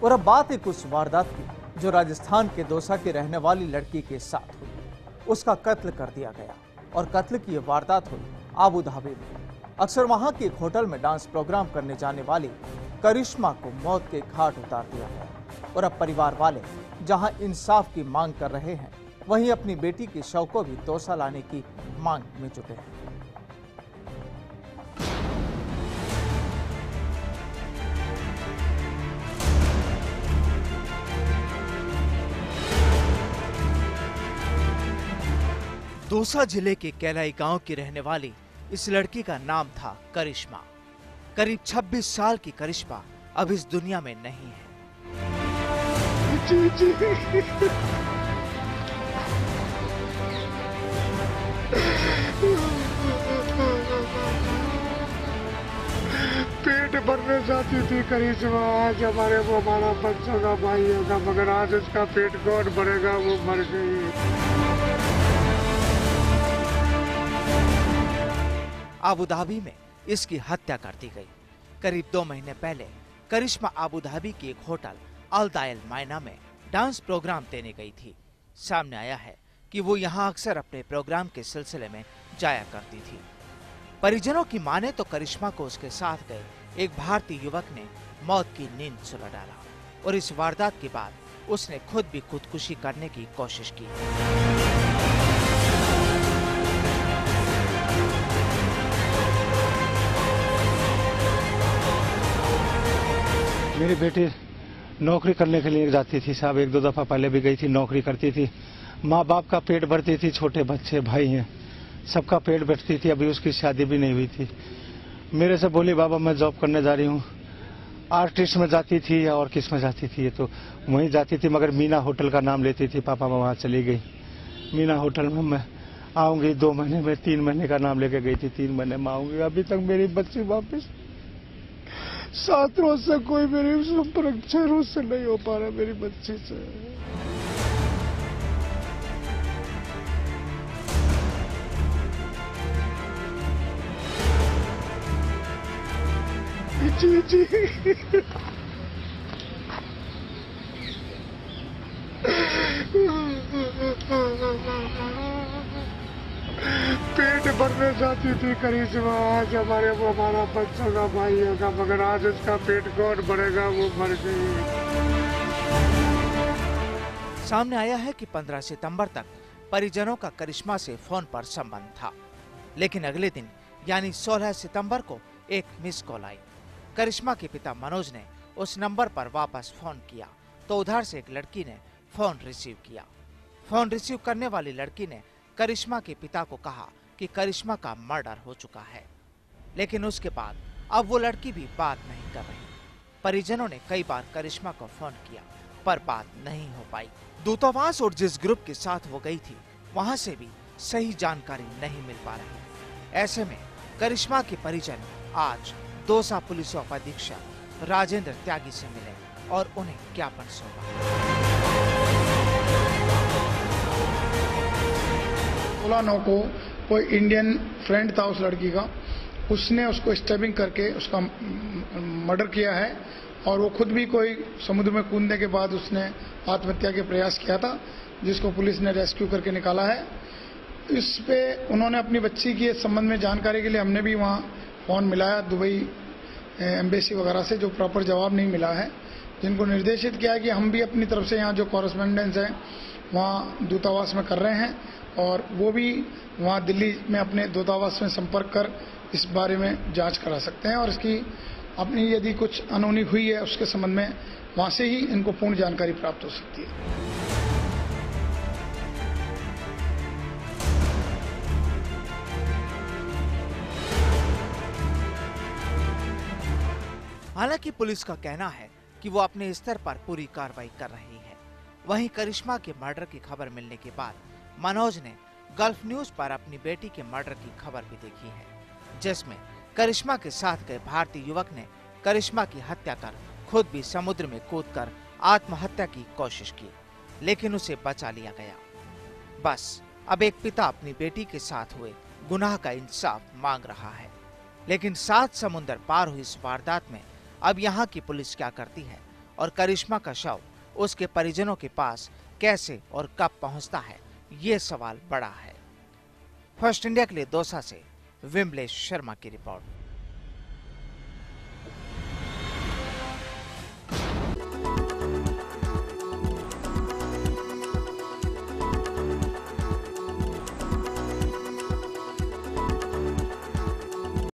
और अब बात एक उस वारदात की जो राजस्थान के दौसा की रहने वाली लड़की के साथ हुई। उसका कत्ल कर दिया गया और कत्ल की यह वारदात हुई आबू धाबी में। अक्सर वहां के एक होटल में डांस प्रोग्राम करने जाने वाली करिश्मा को मौत के घाट उतार दिया गया और अब परिवार वाले जहां इंसाफ की मांग कर रहे हैं, वहीं अपनी बेटी के शव को भी दौसा लाने की मांग में जुटे हैं। दौसा जिले के कैलाई गांव की रहने वाली इस लड़की का नाम था करिश्मा। करीब 26 साल की करिश्मा अब इस दुनिया में नहीं है। पेट भरने जाती थी करिश्मा, आज हमारा बच्चों का भाई होगा, मगर आज उसका पेट कौन भरेगा, वो मर गई। आबू धाबी में इसकी हत्या कर दी गई। करीब 2 महीने पहले करिश्मा आबू धाबी की एक होटल अल दायल मायना में डांस प्रोग्राम देने गई थी। सामने आया है कि वो यहाँ अक्सर अपने प्रोग्राम के सिलसिले में जाया करती थी। परिजनों की माने तो करिश्मा को उसके साथ गए एक भारतीय युवक ने मौत की नींद सुला डाला और इस वारदात के बाद उसने खुद भी खुदकुशी करने की कोशिश की। मेरी बेटी नौकरी करने के लिए जाती थी साहब, 1-2 दफा पहले भी गई थी, नौकरी करती थी, माँ बाप का पेट भरती थी, छोटे बच्चे भाई हैं, सबका पेट भरती थी। अभी उसकी शादी भी नहीं हुई थी। मेरे से बोली बाबा मैं जॉब करने जा रही हूँ। आर्टिस्ट में जाती थी या और किस में जाती थी, ये तो वहीं जाती थी, मगर मीना होटल का नाम लेती थी। पापा वहाँ चली गई मीना होटल में, मैं आऊंगी 2 महीने में, 3 महीने का नाम लेके गई थी, 3 महीने में आऊंगी। अभी तक मेरी बच्ची वापस 7 रोज से कोई मेरी संपर्क 6 रोज से नहीं हो पा रहा मेरी बच्ची से। जी पेट भरने जाती थी करिश्मा, आज हमारा बच्चों का भाई होगा, मगर आज उसका पेट कौन भरेगा, वो मर गई। सामने आया है कि 15 सितंबर तक परिजनों का करिश्मा से फोन पर संबंध था, लेकिन अगले दिन यानी 16 सितंबर को एक मिस कॉल आई। करिश्मा के पिता मनोज ने उस नंबर पर वापस फोन किया तो उधर से एक लड़की ने फोन रिसीव किया। फोन रिसीव करने वाली लड़की ने करिश्मा के पिता को कहा कि करिश्मा का मर्डर हो चुका है, लेकिन उसके बाद अब वो लड़की भी बात नहीं कर रही। परिजनों ने कई बार करिश्मा को फोन किया पर बात नहीं हो पाई। दूतावास और जिस ग्रुप के साथ वो गई थी वहां से भी सही जानकारी नहीं मिल पा रही। ऐसे में करिश्मा के परिजन आज दौसा पुलिस उपाधीक्षक राजेंद्र त्यागी से मिले और उन्हें ज्ञापन सौंपा। 16/9 को कोई इंडियन फ्रेंड था उस लड़की का, उसने उसको स्टैबिंग करके उसका मर्डर किया है और वो खुद भी कोई समुद्र में कूदने के बाद उसने आत्महत्या के प्रयास किया था, जिसको पुलिस ने रेस्क्यू करके निकाला है। इस पे उन्होंने अपनी बच्ची के संबंध में जानकारी के लिए हमने भी वहाँ फोन मिलाया दुबई एम्बेसी वगैरह से, जो प्रॉपर जवाब नहीं मिला है, जिनको निर्देशित किया है कि हम भी अपनी तरफ से यहाँ जो कॉरेस्पॉन्डेंस है वहाँ दूतावास में कर रहे हैं और वो भी वहाँ दिल्ली में अपने दूतावास में संपर्क कर इस बारे में जांच करा सकते हैं और इसकी अपनी यदि कुछ अनहोनी हुई है उसके संबंध में वहाँ से ही इनको पूर्ण जानकारी प्राप्त हो सकती है। हालांकि पुलिस का कहना है कि वो अपने स्तर पर पूरी कार्रवाई कर रही है। वहीं करिश्मा के मर्डर की खबर मिलने के बाद मनोज ने गल्फ न्यूज पर अपनी बेटी के मर्डर की खबर भी देखी है, जिसमें करिश्मा के साथ गए भारतीय युवक ने करिश्मा की हत्या कर खुद भी समुद्र में कूदकर आत्महत्या की कोशिश की, लेकिन उसे बचा लिया गया। बस अब एक पिता अपनी बेटी के साथ हुए गुनाह का इंसाफ मांग रहा है। लेकिन 7 समुंदर पार हुई इस वारदात में अब यहाँ की पुलिस क्या करती है और करिश्मा का शव उसके परिजनों के पास कैसे और कब पहुंचता है, ये सवाल बड़ा है। फर्स्ट इंडिया के लिए दौसा से विमलेश शर्मा की रिपोर्ट।